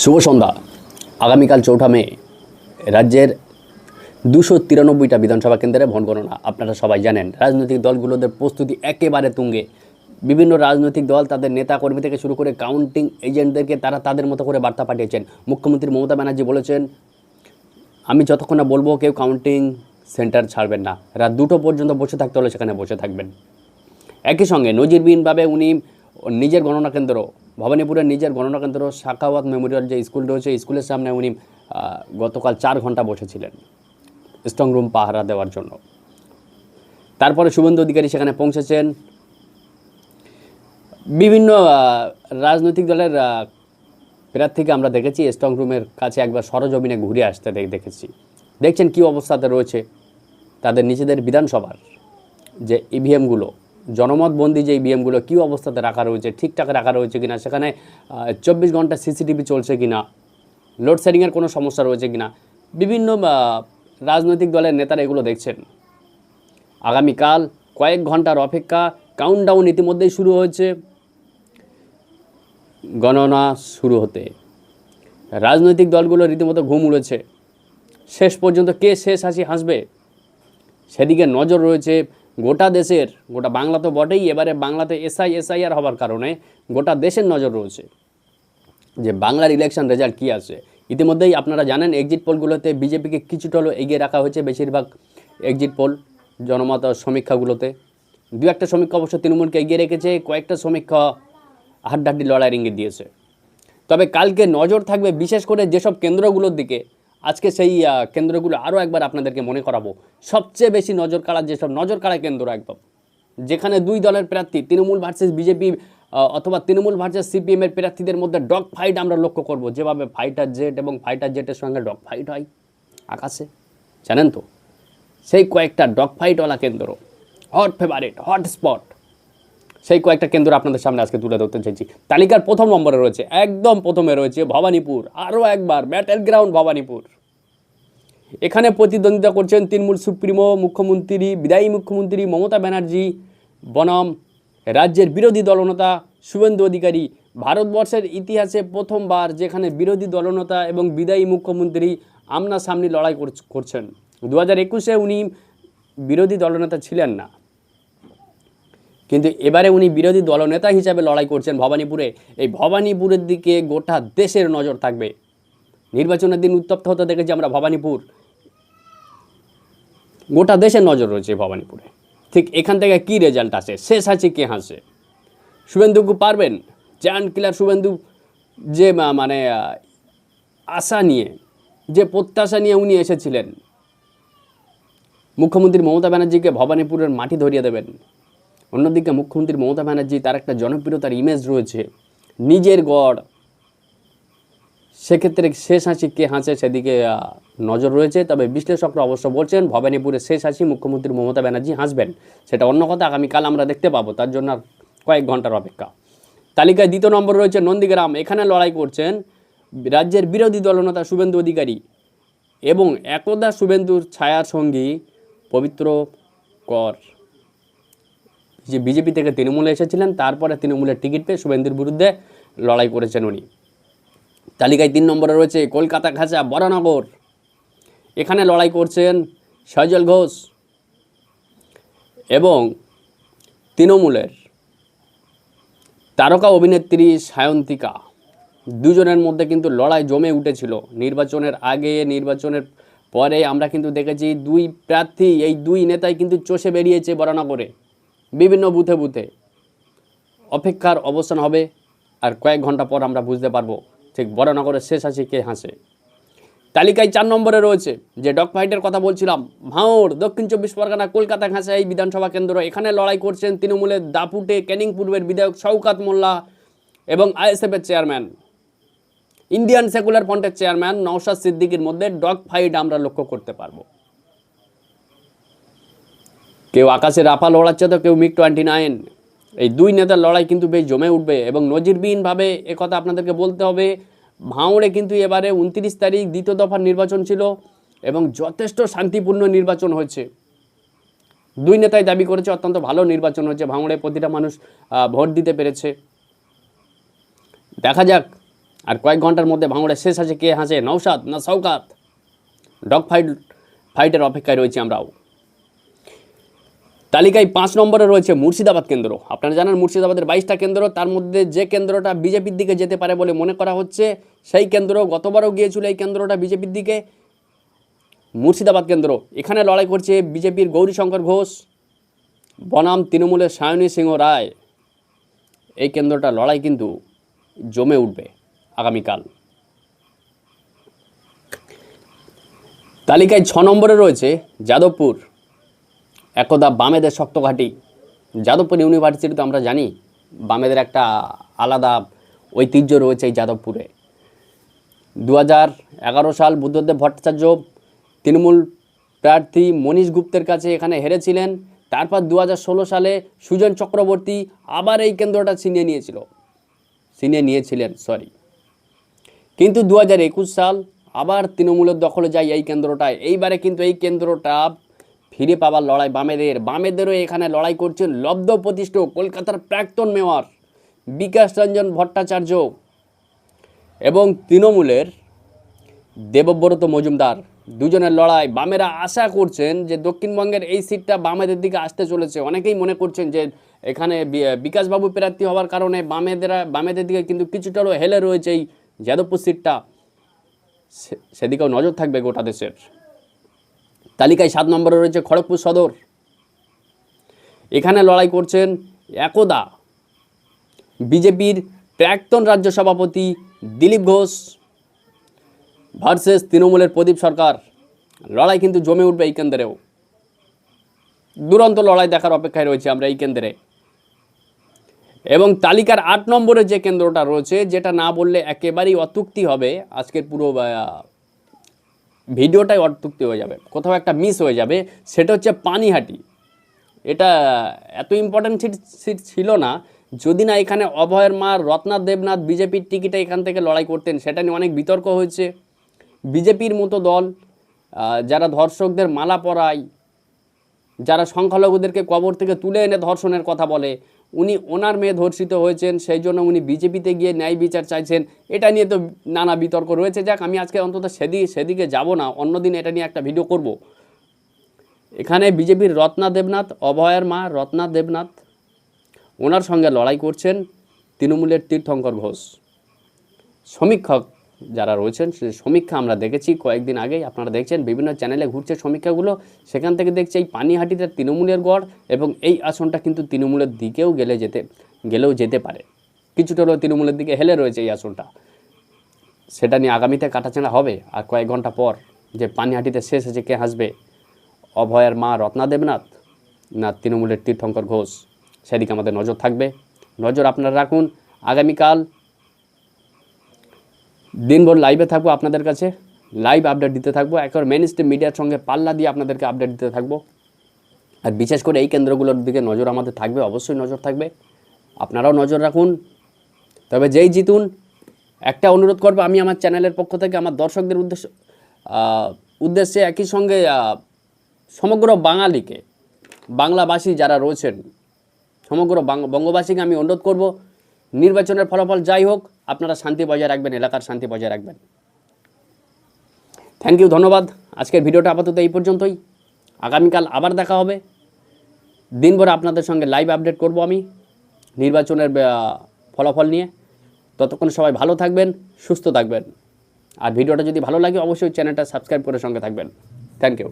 শুভ সন্ধ্যা। আগামীকাল 4 মে রাজ্যের 293টা বিধানসভা কেন্দ্রে ভোট গণনা। আপনারা সবাই জানেন রাজনৈতিক দলগুলোদের প্রস্তুতি একেবারে তুঙ্গে। বিভিন্ন রাজনৈতিক দল তাদের নেতাকর্মী থেকে শুরু করে কাউন্টিং এজেন্টদেরকে তারা তাদের মতো করে বার্তা পাঠিয়েছেন। মুখ্যমন্ত্রী মমতা ব্যানার্জি বলেছেন, আমি যতক্ষণ না বলবো কেউ কাউন্টিং সেন্টার ছাড়বেন না, রাত 2টো পর্যন্ত বসে থাকতে হলে সেখানে বসে থাকবেন। একই সঙ্গে নজিরবিহীনভাবে উনি নিজের গণনা কেন্দ্র ভবানীপুরের নিজের গণনা কেন্দ্র সাখাওয়াত মেমোরিয়াল যে স্কুল রয়েছে স্কুলের সামনে উনি গতকাল 4 ঘন্টা বসেছিলেন স্ট্রং রুম পাহারা দেওয়ার জন্য। তারপরে শুভেন্দু অধিকারী সেখানে পৌঁছেছেন। বিভিন্ন রাজনৈতিক দলের প্রার্থীকে আমরা দেখেছি স্ট্রং রুমের কাছে একবার সরজমিনে ঘুরে আসতে দেখেছি। দেখছেন কী অবস্থাতে রয়েছে তাদের নিজেদের বিধানসভার যে ইভিএমগুলো, জনমতবন্দি যে ইভিএমগুলো কী অবস্থাতে রাখা রয়েছে, ঠিকঠাক রাখা রয়েছে কিনা, সেখানে 24 ঘন্টা সিসিটিভি চলছে কিনা, লোডশেডিংয়ের কোনো সমস্যা রয়েছে কিনা, বিভিন্ন রাজনৈতিক দলের নেতারা এগুলো দেখছেন। আগামীকাল কয়েক ঘন্টার অপেক্ষা, কাউন্টডাউন ইতিমধ্যেই শুরু হয়েছে গণনা শুরু হতে। রাজনৈতিক দলগুলো রীতিমতো ঘুম উড়েছে। শেষ পর্যন্ত কে শেষ হাসি হাসবে সেদিকে নজর রয়েছে গোটা দেশের। গোটা বাংলা তো বটেই, এবারে বাংলাতে এসআইআর হবার কারণে গোটা দেশের নজর রয়েছে যে বাংলার ইলেকশন রেজাল্ট কী আসে। ইতিমধ্যেই আপনারা জানেন এক্সিট পোলগুলোতে বিজেপিকে কিছুটা হলেও এগিয়ে রাখা হয়েছে। বেশিরভাগ এক্সিট পোল জনমত সমীক্ষাগুলোতে 2-1টা সমীক্ষা অবশ্য তৃণমূলকে এগিয়ে রেখেছে, কয়েকটা সমীক্ষা হাড্ডাহাড্ডি লড়াইয়ের ইঙ্গিত দিয়েছে। তবে কালকে নজর থাকবে বিশেষ করে যেসব কেন্দ্রগুলোর দিকে। আজকে সেই কেন্দ্রগুলো আরও একবার আপনাদেরকে মনে করাবো। সবচেয়ে বেশি নজর কাড়া যেসব নজর কাড়া কেন্দ্র একদম, যেখানে দুই দলের প্রার্থী তৃণমূল ভার্সেস বিজেপি অথবা তৃণমূল ভার্সেস সিপিএমের প্রার্থীদের মধ্যে ডগ ফাইট আমরা লক্ষ্য করব। যেভাবে ফাইটার জেট এবং ফাইটার জেটের সঙ্গে ডগ ফাইট হয় আকাশে, জানেন তো, সেই কয়েকটা ডগ ফাইটওয়ালা কেন্দ্র, হট ফেভারিট, হট স্পট, সেই কয়েকটা কেন্দ্র আপনাদের সামনে আজকে তুলে ধরতে চাইছি। তালিকার প্রথম নম্বরে রয়েছে, একদম প্রথমে রয়েছে ভবানীপুর। আরও একবার ব্যাটেল গ্রাউন্ড ভবানীপুর। এখানে প্রতিদ্বন্দ্বিতা করছেন তৃণমূল সুপ্রিমো মুখ্যমন্ত্রী, বিদায়ী মুখ্যমন্ত্রী মমতা ব্যানার্জি বনাম রাজ্যের বিরোধী দলনেতা শুভেন্দু অধিকারী। ভারতবর্ষের ইতিহাসে প্রথমবার যেখানে বিরোধী দলনেতা এবং বিদায়ী মুখ্যমন্ত্রী আমনাসামনি লড়াই করছেন। 2021-এ উনি বিরোধী দলনেতা ছিলেন না, কিন্তু এবারে উনি বিরোধী দলনেতা হিসাবে লড়াই করছেন ভবানীপুরে। এই ভবানীপুরের দিকে গোটা দেশের নজর থাকবে। নির্বাচনের দিন উত্তপ্ত হতে দেখেছি আমরা ভবানীপুর, গোটা দেশের নজর রয়েছে ভবানীপুরে। ঠিক এখান থেকে কী রেজাল্ট আসে, শেষ আছে কে হাসে, শুভেন্দুকে পারবেন? জায়ান্ট কিলার শুভেন্দু যে মানে আশা নিয়ে, যে প্রত্যাশা নিয়ে উনি এসেছিলেন, মুখ্যমন্ত্রী মমতা ব্যানার্জিকে ভবানীপুরের মাটি ধরিয়ে দেবেন। অন্যদিকে মুখ্যমন্ত্রী মমতা ব্যানার্জি তার একটা জনপ্রিয়তার ইমেজ রয়েছে, নিজের গড়, সেক্ষেত্রে শেষ হাসি কে হাসে সেদিকে নজর রয়েছে। তবে বিশ্লেষকরা অবশ্য বলছেন ভবানীপুরে শেষ হাসি মুখ্যমন্ত্রী মমতা ব্যানার্জি হাসবেন। সেটা অন্য কথা, আগামীকাল আমরা দেখতে পাবো, তার জন্য কয়েক ঘন্টার অপেক্ষা। তালিকায় দ্বিতীয় নম্বর রয়েছে নন্দীগ্রাম। এখানে লড়াই করছেন রাজ্যের বিরোধী দলনেতা শুভেন্দু অধিকারী এবং একদা শুভেন্দুর ছায়ার সঙ্গী পবিত্র কর, যে বিজেপি থেকে তৃণমূলে এসেছিলেন, তারপরে তৃণমূলের টিকিট পেয়ে শুভেন্দুর বিরুদ্ধে লড়াই করেছেন উনি। তালিকায় 3 নম্বরে রয়েছে কলকাতা খাঁচা বরানগর। এখানে লড়াই করছেন সজল ঘোষ এবং তৃণমূলের তারকা অভিনেত্রী সায়ন্তিকা। দুজনের মধ্যে কিন্তু লড়াই জমে উঠেছিল নির্বাচনের আগে, নির্বাচনের পরে। আমরা কিন্তু দেখেছি দুই প্রার্থী, এই দুই নেতাই কিন্তু চষে বেরিয়েছে বরানগরে বিভিন্ন বুথে বুথে। অপেক্ষার অবসান হবে, আর কয়েক ঘন্টা পর আমরা বুঝতে পারবো ঠিক বরানগরের শেষ হাসি কে হাসে। তালিকায় 4 নম্বরে রয়েছে যে ডগ ফাইটের কথা বলছিলাম, ভাঙড়, দক্ষিণ 24 পরগনা, কলকাতা খাঁচা এই বিধানসভা কেন্দ্র। এখানে লড়াই করছেন তৃণমূলের দাপুটে ক্যানিং পূর্বের বিধায়ক শওকাত মোল্লা এবং আইএসএফের চেয়ারম্যান, ইন্ডিয়ান সেকুলার ফ্রন্টের চেয়ারম্যান নওশাদ সিদ্দিকীর মধ্যে ডগ ফাইট আমরা লক্ষ্য করতে পারবো। কেউ আকাশে রাফা লড়াচ্ছে তো কেউ MiG-29। এই দুই নেতার লড়াই কিন্তু বেশ জমে উঠবে এবং নজিরবিহীনভাবে একথা আপনাদেরকে বলতে হবে, ভাঙড়ে কিন্তু এবারে 29 তারিখ দ্বিতীয় দফার নির্বাচন ছিল এবং যথেষ্ট শান্তিপূর্ণ নির্বাচন হয়েছে। দুই নেতাই দাবি করেছে অত্যন্ত ভালো নির্বাচন হয়েছে, ভাঙড়ে প্রতিটা মানুষ ভোট দিতে পেরেছে। দেখা যাক আর কয়েক ঘন্টার মধ্যে ভাঙড়ে শেষ আছে কে হাসে, নওশাদ না শওকাত? ডগ ফাইটের অপেক্ষায় রয়েছে আমরাও। তালিকায় 5 নম্বরে রয়েছে মুর্শিদাবাদ কেন্দ্র। আপনারা জানেন মুর্শিদাবাদের 22টা কেন্দ্র, তার মধ্যে যে কেন্দ্রটা বিজেপির দিকে যেতে পারে বলে মনে করা হচ্ছে সেই কেন্দ্র, গতবারও গিয়েছিল এই কেন্দ্রটা বিজেপির দিকে, মুর্শিদাবাদ কেন্দ্র। এখানে লড়াই করছে বিজেপির গৌরীশঙ্কর ঘোষ বনাম তৃণমূলের সায়নী সিংহ রায়। এই কেন্দ্রটা লড়াই কিন্তু জমে উঠবে আগামীকাল। তালিকায় 6 নম্বরে রয়েছে যাদবপুর, একদা বামেদের শক্ত ঘাঁটি। যাদবপুর ইউনিভার্সিটি তো আমরা জানি বামেদের একটা আলাদা ঐতিহ্য রয়েছে এই যাদবপুরে। 2011 সাল বুদ্ধদেব ভট্টাচার্য তৃণমূল প্রার্থী মনীশ গুপ্তের কাছে এখানে হেরেছিলেন। তারপর 2016 সালে সুজন চক্রবর্তী আবার এই কেন্দ্রটা ছিনিয়ে নিয়েছিলেন। কিন্তু 2021 সাল আবার তৃণমূলের দখলে যায় এই কেন্দ্রটায়। এইবারে কিন্তু এই কেন্দ্রটা ফিরে পাওয়ার লড়াই বামেদেরও এখানে লড়াই করছেন লব্ধ প্রতিষ্ঠ কলকাতার প্রাক্তন মেয়র বিকাশ রঞ্জন ভট্টাচার্য এবং তৃণমূলের দেবব্রত মজুমদার। দুজনের লড়াই। বামেরা আশা করছেন যে দক্ষিণবঙ্গের এই সিটটা বামেদের দিকে আসতে চলেছে। অনেকেই মনে করছেন যে এখানে বিকাশবাবু প্রার্থী হওয়ার কারণে বামেদের দিকে কিন্তু কিছুটা হেলে রয়েছে এই যাদবপুর সিটটা, সেদিকেও নজর থাকবে গোটা দেশের। তালিকায় 7 নম্বরে রয়েছে খড়গপুর সদর। এখানে লড়াই করছেন একদা বিজেপির প্রাক্তন রাজ্য সভাপতি দিলীপ ঘোষ ভার্সেস তৃণমূলের প্রদীপ সরকার। লড়াই কিন্তু জমে উঠবে এই কেন্দ্রেও। দুরন্ত লড়াই দেখার অপেক্ষায় রয়েছে আমরা এই কেন্দ্রে। এবং তালিকার 8 নম্বরে যে কেন্দ্রটা রয়েছে, যেটা না বললে একেবারেই অত্যুক্তি হবে, আজকের পুরো ভিডিওটাই অত্যুক্তি হয়ে যাবে, কোথাও একটা মিস হয়ে যাবে, সেটা হচ্ছে পানিহাটি। এটা এত ইম্পর্ট্যান্ট সিট ছিল না যদি না এখানে অভয়ের মা রত্না দেবনাথ বিজেপির টিকিটে এখান থেকে লড়াই করতেন। সেটা নিয়ে অনেক বিতর্ক হয়েছে। বিজেপির মতো দল যারা ধর্ষকদের মালা পরায়, যারা সংখ্যালঘুদেরকে কবর থেকে তুলে এনে ধর্ষণের কথা বলে, ওনার মেয়ে ধর্ষিত হয়েছেন, সেই জন্য উনি বিজেপিতে গিয়ে ন্যায় বিচার চাইছেন। এটা নিয়ে তো নানা বিতর্ক রয়েছে। যাক, আমি আজকে অন্তত সেদিকে যাব না, অন্যদিন এটা নিয়ে একটা ভিডিও করব। এখানে বিজেপির রত্না দেবনাথ, অভয়ের মা রত্না দেবনাথ, ওনার সঙ্গে লড়াই করছেন তৃণমূলের তীর্থঙ্কর ঘোষ। সমীক্ষক যারা রয়েছেন, সে সমীক্ষা আমরা দেখেছি কয়েকদিন আগেই, আপনারা দেখছেন বিভিন্ন চ্যানেলে ঘুরছে সমীক্ষাগুলো, সেখান থেকে দেখছি এই পানিহাটিতে তৃণমূলের গড় এবং এই আসনটা কিন্তু তৃণমূলের দিকেও গেলেও যেতে পারে। কিছুটা হলেও তৃণমূলের দিকে হেলে রয়েছে এই আসনটা। সেটা নিয়ে আগামীতে কাটাছেঁড়া হবে। আর কয়েক ঘন্টা পর যে পানিহাটিতে শেষ হয়েছে কে হাসবে, অভয়ের মা রত্না দেবনাথ না তৃণমূলের তীর্থঙ্কর ঘোষ, সেদিকে আমাদের নজর থাকবে। নজর আপনারা রাখুন। আগামীকাল দিনভর লাইভে থাকবো, আপনাদের কাছে লাইভ আপডেট দিতে থাকবো। একবার মেইন স্ট্রিম মিডিয়ার সঙ্গে পাল্লা দিয়ে আপনাদেরকে আপডেট দিতে থাকবো। আর বিশেষ করে এই কেন্দ্রগুলোর দিকে নজর আমাদের থাকবে, অবশ্যই নজর থাকবে। আপনারাও নজর রাখুন। তবে যেই জিতুন, একটা অনুরোধ করবো আমি আমার চ্যানেলের পক্ষ থেকে আমার দর্শকদের উদ্দেশ্যে একই সঙ্গে সমগ্র বাঙালিকে, বাংলাভাষী যারা রয়েছেন, সমগ্র বঙ্গবাসীকে আমি অনুরোধ করব, নির্বাচনের ফলাফল যাই হোক আপনারা শান্তি বজায় রাখবেন, এলাকার শান্তি বজায় রাখবেন। থ্যাংক ইউ, ধন্যবাদ। আজকের ভিডিওটা আপাতত এই পর্যন্তই। আগামীকাল আবার দেখা হবে। দিনভর আপনাদের সঙ্গে লাইভ আপডেট করব আমি নির্বাচনের ফলাফল নিয়ে। ততক্ষণ সবাই ভালো থাকবেন, সুস্থ থাকবেন। আর ভিডিওটা যদি ভালো লাগে অবশ্যই চ্যানেলটা সাবস্ক্রাইব করে সঙ্গে থাকবেন। Thank you.